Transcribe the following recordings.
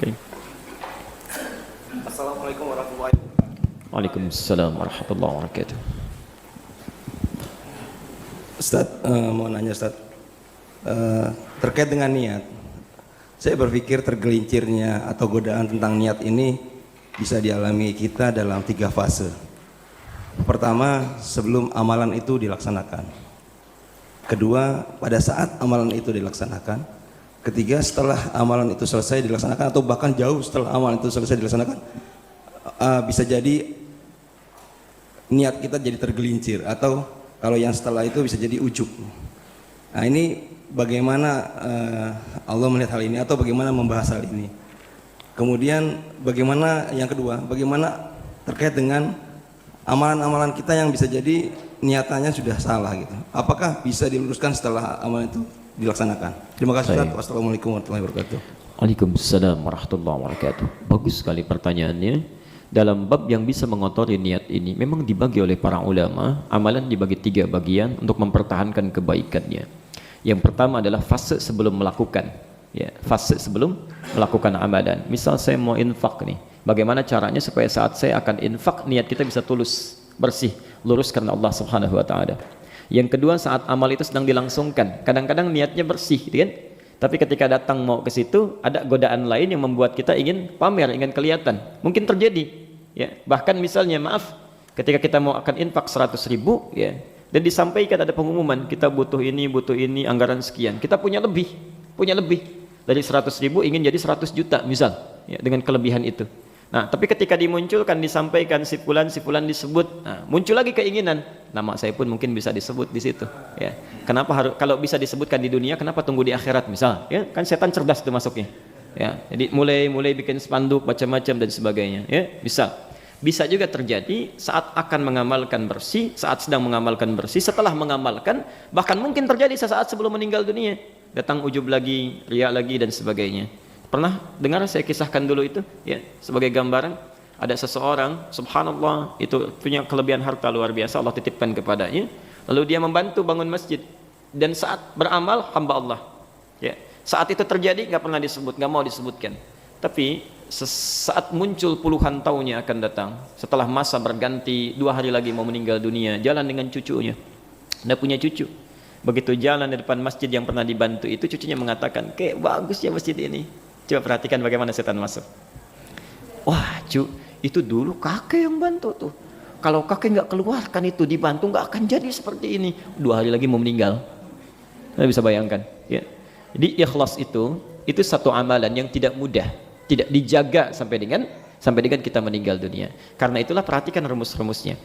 Oke. Assalamualaikum warahmatullahi wabarakatuh. Waalaikumsalam warahmatullahi wabarakatuh. Ustaz, mau nanya Ustaz, terkait dengan niat. Saya berpikir tergelincirnya atau godaan tentang niat ini bisa dialami kita dalam 3 fase. Pertama, sebelum amalan itu dilaksanakan. Kedua, pada saat amalan itu dilaksanakan. Ketiga, setelah amalan itu selesai dilaksanakan atau bahkan jauh setelah amalan itu selesai dilaksanakan, bisa jadi niat kita jadi tergelincir, atau kalau yang setelah itu bisa jadi ujub. Nah, ini bagaimana Allah melihat hal ini atau bagaimana membahas hal ini. Kemudian bagaimana yang kedua, bagaimana terkait dengan amalan-amalan kita yang bisa jadi niatannya sudah salah gitu. Apakah bisa diluruskan setelah amalan itu dilaksanakan? Terima kasih Ustaz. Wassalamualaikum warahmatullahi wabarakatuh. Waalaikumsalam warahmatullahi wabarakatuh. Bagus sekali pertanyaannya. Dalam bab yang bisa mengotori niat ini memang dibagi oleh para ulama, amalan dibagi 3 bagian untuk mempertahankan kebaikannya. Yang pertama adalah fase sebelum melakukan, ya, fase sebelum melakukan amalan. Misal saya mau infak nih, bagaimana caranya supaya saat saya akan infak niat kita bisa tulus, bersih, lurus karena Allah Subhanahu wa taala. Yang kedua, saat amal itu sedang dilangsungkan, kadang-kadang niatnya bersih, gitu kan? Tapi ketika datang mau ke situ, ada godaan lain yang membuat kita ingin pamer, ingin kelihatan. Mungkin terjadi, ya. Bahkan misalnya, maaf, ketika kita mau akan infak 100.000, ya, dan disampaikan ada pengumuman, kita butuh ini, anggaran sekian. Kita punya lebih dari 100.000 ingin jadi 100 juta, misal, ya, dengan kelebihan itu. Nah, tapi ketika dimunculkan, disampaikan si fulan disebut, nah, muncul lagi keinginan, nama saya pun mungkin bisa disebut di situ, ya. Kenapa harus, kalau bisa disebutkan di dunia, kenapa tunggu di akhirat, misal, ya, kan setan cerdas itu masuknya, ya. Jadi mulai bikin spanduk macam-macam dan sebagainya, ya, bisa juga terjadi saat akan mengamalkan bersih, saat sedang mengamalkan bersih, setelah mengamalkan, bahkan mungkin terjadi sesaat sebelum meninggal dunia, datang ujub lagi, riya lagi dan sebagainya. Pernah dengar saya kisahkan dulu itu, ya, sebagai gambaran. Ada seseorang, subhanallah, itu punya kelebihan harta luar biasa, Allah titipkan kepadanya. Lalu dia membantu bangun masjid, dan saat beramal hamba Allah, ya, saat itu terjadi nggak pernah disebut, nggak mau disebutkan. Tapi saat muncul puluhan tahunnya akan datang, setelah masa berganti, 2 hari lagi mau meninggal dunia, jalan dengan cucunya, dia punya cucu. Begitu jalan di depan masjid yang pernah dibantu itu, cucunya mengatakan, kayak bagus ya masjid ini. Coba perhatikan bagaimana setan masuk. Wah, itu dulu kakek yang bantu tuh. Kalau kakek nggak keluarkan itu, dibantu, nggak akan jadi seperti ini. 2 hari lagi mau meninggal. Anda bisa bayangkan, ya. Jadi ikhlas itu satu amalan yang tidak mudah, tidak dijaga sampai dengan kita meninggal dunia. Karena itulah perhatikan rumus-rumusnya.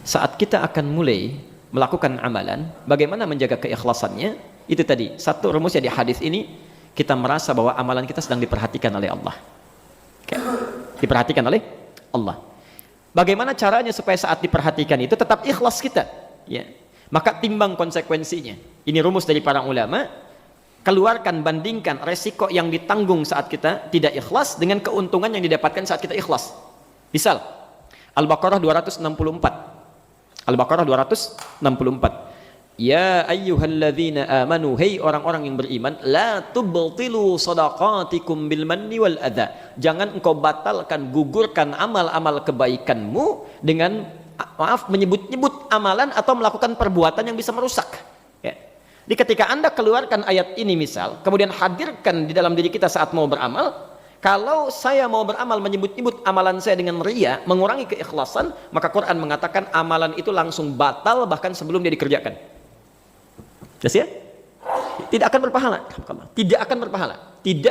Saat kita akan mulai melakukan amalan, bagaimana menjaga keikhlasannya? Itu tadi satu rumusnya di hadis ini. Kita merasa bahwa amalan kita sedang diperhatikan oleh Allah, diperhatikan oleh Allah. Bagaimana caranya supaya saat diperhatikan itu tetap ikhlas kita, ya? Maka timbang konsekuensinya. Ini rumus dari para ulama. Keluarkan, bandingkan resiko yang ditanggung saat kita tidak ikhlas dengan keuntungan yang didapatkan saat kita ikhlas. Misal Al-Baqarah 264. Al-Baqarah 264. Ya ayyuhalladzina amanu, hei orang-orang yang beriman, la tubtilu shadaqatikum bil manni wal adza. Jangan engkau batalkan, gugurkan amal-amal kebaikanmu dengan menyebut-nyebut amalan atau melakukan perbuatan yang bisa merusak, ya. Jadi ketika Anda keluarkan ayat ini misal, kemudian hadirkan di dalam diri kita saat mau beramal, kalau saya mau beramal menyebut-nyebut amalan saya dengan riya, mengurangi keikhlasan, maka Quran mengatakan amalan itu langsung batal bahkan sebelum dia dikerjakan. Jelas ya? Tidak akan berpahala. Tidak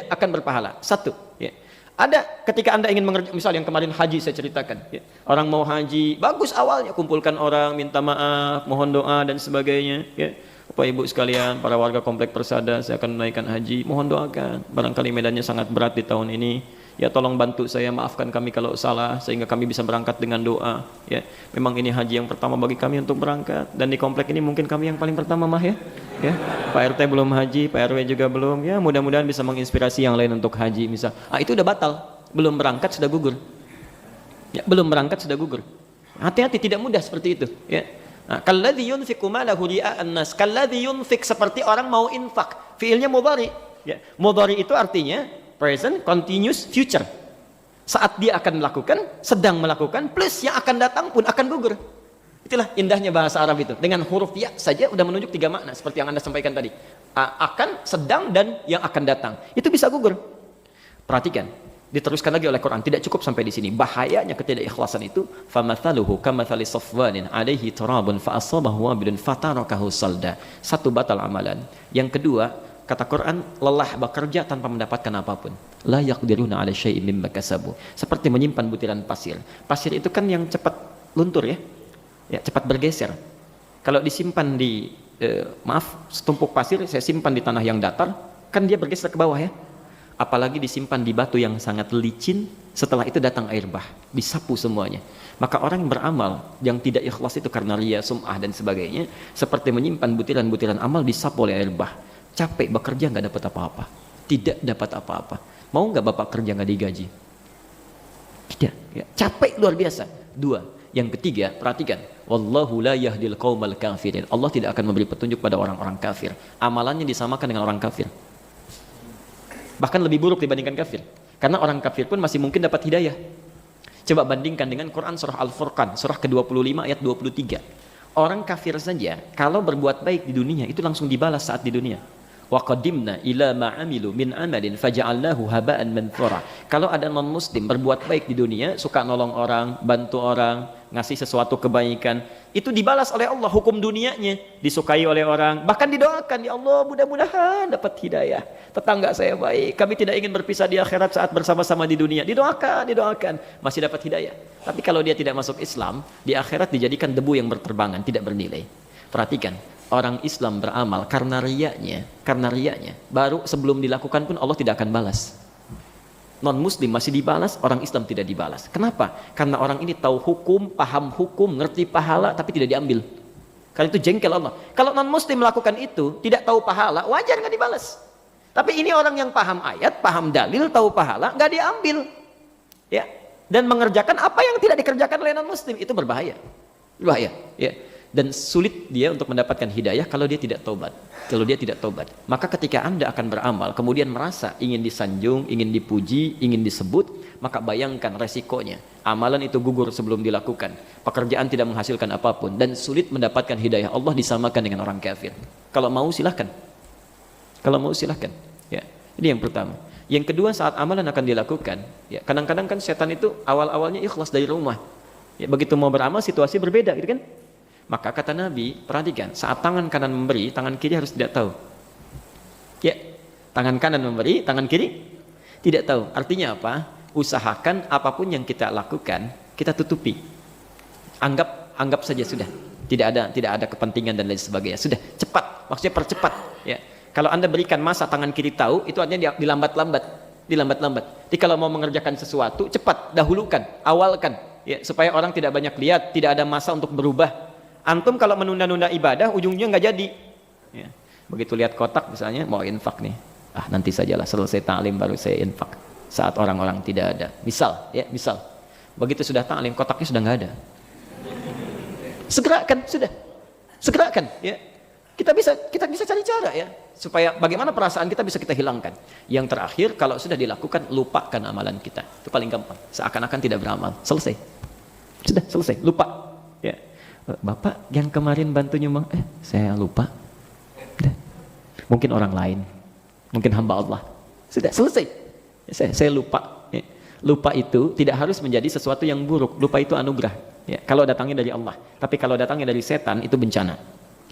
akan berpahala. Satu, ya. Ada ketika Anda ingin mengerjakan, misal yang kemarin haji saya ceritakan, ya. Orang mau haji, bagus awalnya, kumpulkan orang, minta maaf, mohon doa dan sebagainya, ya. Bapak Ibu sekalian, para warga komplek Persada, saya akan menaikkan haji, mohon doakan. Barangkali medannya sangat berat di tahun ini. Ya, tolong bantu saya, maafkan kami kalau salah, sehingga kami bisa berangkat dengan doa, ya. Memang ini haji yang pertama bagi kami untuk berangkat, dan di komplek ini mungkin kami yang paling pertama, mah, ya. Pak RT belum haji, Pak RW juga belum, ya. Mudah-mudahan bisa menginspirasi yang lain untuk haji, misal. Itu udah batal, belum berangkat sudah gugur, ya. Belum berangkat sudah gugur. Hati-hati, tidak mudah seperti itu, ya. Nah, kalladzi yunfiqu malahu ria'an nas, kalladzi yunfiq, seperti orang mau infak, fiilnya mudhari, ya. Mudhari itu artinya present, continuous, future. Saat dia akan melakukan, sedang melakukan, plus yang akan datang pun akan gugur. Itulah indahnya bahasa Arab itu. Dengan huruf ya saja udah menunjuk 3 makna seperti yang Anda sampaikan tadi. Akan, sedang, dan yang akan datang. Itu bisa gugur. Perhatikan, diteruskan lagi oleh Quran, tidak cukup sampai di sini. Bahayanya ketidakikhlasan itu, famathaluhu kamathali safwanin alaihi turabun fa asabahu wabilun fatarakahu salda. Satu, batal amalan. Yang kedua, kata Quran, lelah bekerja tanpa mendapatkan apapun. La yaqdiruna ala syai'in mimma kasabu. Seperti menyimpan butiran pasir. Pasir itu kan yang cepat luntur ya. Ya, cepat bergeser. Kalau disimpan di setumpuk pasir saya simpan di tanah yang datar, kan dia bergeser ke bawah ya. Apalagi disimpan di batu yang sangat licin, setelah itu datang air bah, disapu semuanya. Maka orang yang beramal yang tidak ikhlas itu karena riya, sum'ah dan sebagainya, seperti menyimpan butiran-butiran amal disapu oleh air bah. Capek bekerja nggak dapat apa-apa, tidak dapat apa-apa. Mau nggak bapak kerja nggak digaji? Tidak, ya. Capek luar biasa. 2. Yang ketiga, perhatikan, wallahu la yahdil qaumal kafirin. Allah tidak akan memberi petunjuk pada orang-orang kafir. Amalannya disamakan dengan orang kafir. Bahkan lebih buruk dibandingkan kafir. Karena orang kafir pun masih mungkin dapat hidayah. Coba bandingkan dengan Quran surah Al-Furqan, surah ke-25 ayat 23. Orang kafir saja kalau berbuat baik di dunia itu langsung dibalas saat di dunia. Wa qadimna ila ma amilu min amalin faja'alnahu haba'an manthura. Kalau ada non muslim berbuat baik di dunia, suka nolong orang, bantu orang, ngasih sesuatu kebaikan, itu dibalas oleh Allah hukum dunianya, disukai oleh orang, bahkan didoakan, ya Allah mudah-mudahan dapat hidayah, tetangga saya baik, kami tidak ingin berpisah di akhirat saat bersama-sama di dunia, didoakan, masih dapat hidayah. Tapi kalau dia tidak masuk Islam, di akhirat dijadikan debu yang berterbangan, tidak bernilai. Perhatikan, orang Islam beramal karena riyanya, baru sebelum dilakukan pun Allah tidak akan balas. Non muslim masih dibalas, orang Islam tidak dibalas. Kenapa? Karena orang ini tahu hukum, paham hukum, ngerti pahala, tapi tidak diambil. Karena itu jengkel Allah. Kalau non muslim melakukan itu, tidak tahu pahala, wajar nggak dibalas. Tapi ini orang yang paham ayat, paham dalil, tahu pahala, nggak diambil. Ya. Dan mengerjakan apa yang tidak dikerjakan oleh non muslim, itu berbahaya. Ya. Dan sulit dia untuk mendapatkan hidayah kalau dia tidak tobat. Maka ketika Anda akan beramal kemudian merasa ingin disanjung, ingin dipuji, ingin disebut, maka bayangkan resikonya. Amalan itu gugur sebelum dilakukan, pekerjaan tidak menghasilkan apapun, dan sulit mendapatkan hidayah Allah, disamakan dengan orang kafir. Kalau mau silahkan, ya. Ini yang pertama. Yang kedua, saat amalan akan dilakukan, ya, kadang-kadang kan setan itu awal-awalnya ikhlas dari rumah, ya, begitu mau beramal situasi berbeda gitu kan. Maka kata Nabi, perhatikan, saat tangan kanan memberi, tangan kiri harus tidak tahu. Ya, tangan kanan memberi, tangan kiri tidak tahu. Artinya apa? Usahakan apapun yang kita lakukan, kita tutupi. Anggap saja sudah. Tidak ada kepentingan dan lain sebagainya. Sudah, cepat. Maksudnya percepat. Ya. Kalau Anda berikan masa tangan kiri tahu, itu artinya dilambat-lambat. Jadi kalau mau mengerjakan sesuatu, cepat, dahulukan, awalkan. Ya, supaya orang tidak banyak lihat, tidak ada masa untuk berubah. Antum kalau menunda-nunda ibadah, ujungnya nggak jadi. Ya. Begitu lihat kotak misalnya, mau infak nih. Nanti sajalah, selesai ta'lim baru saya infak. Saat orang-orang tidak ada. Misal. Begitu sudah ta'lim, kotaknya sudah nggak ada. Segerakan. Ya. Kita bisa cari cara ya, supaya bagaimana perasaan kita bisa kita hilangkan. Yang terakhir, kalau sudah dilakukan, lupakan amalan kita. Itu paling gampang. Seakan-akan tidak beramal. Selesai. Sudah selesai, lupa. Ya. Bapak yang kemarin bantu nyumbang, saya lupa. Mungkin orang lain, mungkin hamba Allah. Sudah selesai. Saya lupa. Ya. Lupa itu tidak harus menjadi sesuatu yang buruk. Lupa itu anugerah. Ya. Kalau datangnya dari Allah. Tapi kalau datangnya dari setan itu bencana.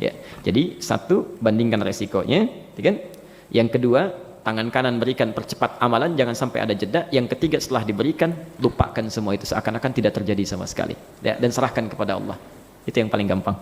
Ya. Jadi satu, bandingkan resikonya. Ya kan? Yang kedua, tangan kanan berikan, percepat amalan, jangan sampai ada jeda. Yang ketiga, setelah diberikan, lupakan semua itu, seakan-akan tidak terjadi sama sekali. Ya. Dan serahkan kepada Allah. Itu yang paling gampang.